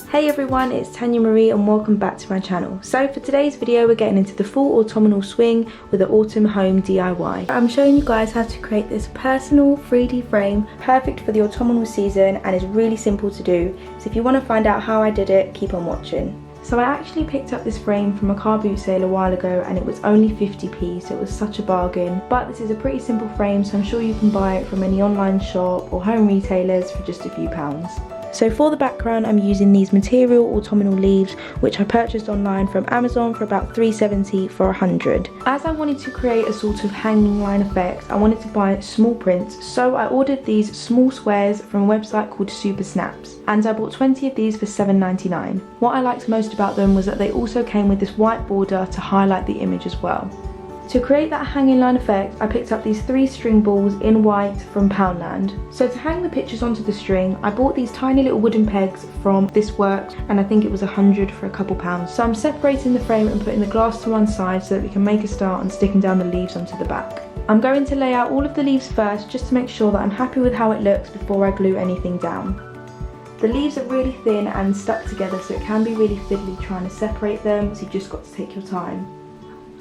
Hey everyone, it's Tanya Marie and welcome back to my channel. So for today's video we're getting into the full autumnal swing with the autumn home DIY. I'm showing you guys how to create this personal 3D frame perfect for the autumnal season and is really simple to do. So if you want to find out how I did it, keep on watching. So I actually picked up this frame from a car boot sale a while ago and it was only 50p, so it was such a bargain. But this is a pretty simple frame, so I'm sure you can buy it from any online shop or home retailers for just a few pounds. So for the background I'm using these material autumnal leaves which I purchased online from Amazon for about £3.70 for 100. As I wanted to create a sort of hanging line effect, I wanted to buy small prints, so I ordered these small squares from a website called Super Snaps and I bought 20 of these for £7.99. What I liked most about them was that they also came with this white border to highlight the image as well. To create that hanging line effect, I picked up these 3 string balls in white from Poundland. So to hang the pictures onto the string, I bought these tiny little wooden pegs from This Works and I think it was 100 for a couple pounds. So I'm separating the frame and putting the glass to one side so that we can make a start on sticking down the leaves onto the back. I'm going to lay out all of the leaves first just to make sure that I'm happy with how it looks before I glue anything down. The leaves are really thin and stuck together, so it can be really fiddly trying to separate them, so you've just got to take your time.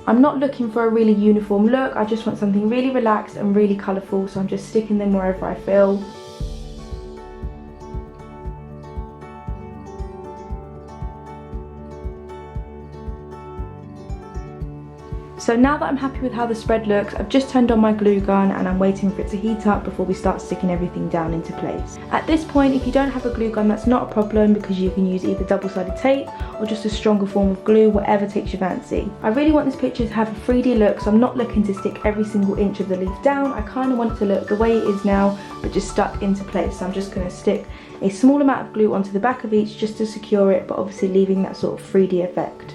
I'm not looking for a really uniform look, I just want something really relaxed and really colourful, so I'm just sticking them wherever I feel. So now that I'm happy with how the spread looks, I've just turned on my glue gun and I'm waiting for it to heat up before we start sticking everything down into place. At this point, if you don't have a glue gun, that's not a problem because you can use either double-sided tape or just a stronger form of glue, whatever takes your fancy. I really want this picture to have a 3D look, so I'm not looking to stick every single inch of the leaf down. I kind of want it to look the way it is now, but just stuck into place. So I'm just going to stick a small amount of glue onto the back of each just to secure it, but obviously leaving that sort of 3D effect.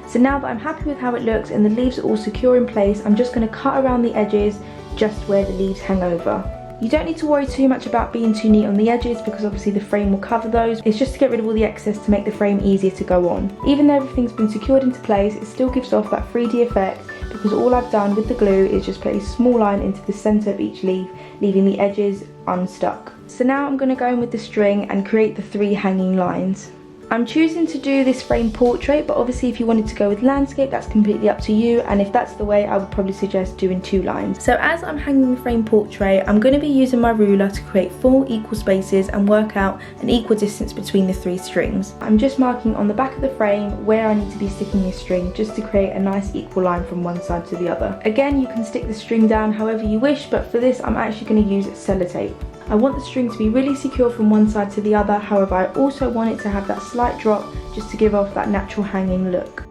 So now that I'm happy with how it looks and the leaves are all secure in place, I'm just going to cut around the edges just where the leaves hang over. You don't need to worry too much about being too neat on the edges because obviously the frame will cover those. It's just to get rid of all the excess to make the frame easier to go on. Even though everything's been secured into place, it still gives off that 3D effect because all I've done with the glue is just put a small line into the centre of each leaf, leaving the edges unstuck. So now I'm going to go in with the string and create the 3 hanging lines. I'm choosing to do this frame portrait, but obviously if you wanted to go with landscape, that's completely up to you, and if that's the way, I would probably suggest doing 2 lines. So as I'm hanging the frame portrait, I'm going to be using my ruler to create 4 equal spaces and work out an equal distance between the 3 strings. I'm just marking on the back of the frame where I need to be sticking this string just to create a nice equal line from one side to the other. Again, you can stick the string down however you wish, but for this I'm actually going to use sellotape. I want the string to be really secure from one side to the other, however I also want it to have that slight drop just to give off that natural hanging look.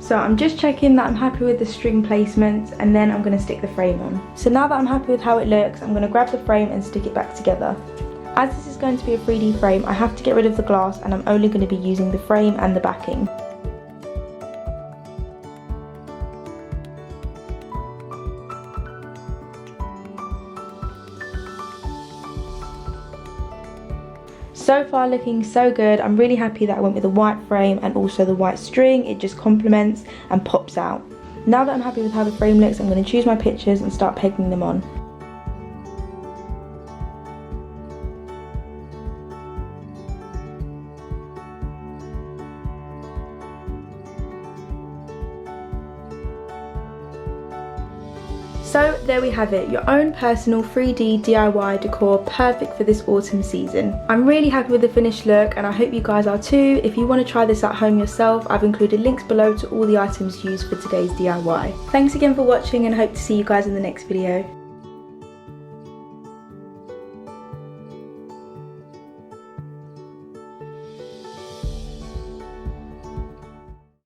So I'm just checking that I'm happy with the string placement and then I'm going to stick the frame on. So now that I'm happy with how it looks, I'm going to grab the frame and stick it back together. As this is going to be a 3D frame, I have to get rid of the glass and I'm only going to be using the frame and the backing. So far looking so good. I'm really happy that I went with the white frame and also the white string. It just complements and pops out. Now that I'm happy with how the frame looks, I'm going to choose my pictures and start pegging them on. So there we have it, your own personal 3D DIY decor perfect for this autumn season. I'm really happy with the finished look and I hope you guys are too. If you want to try this at home yourself, I've included links below to all the items used for today's DIY. Thanks again for watching and hope to see you guys in the next video.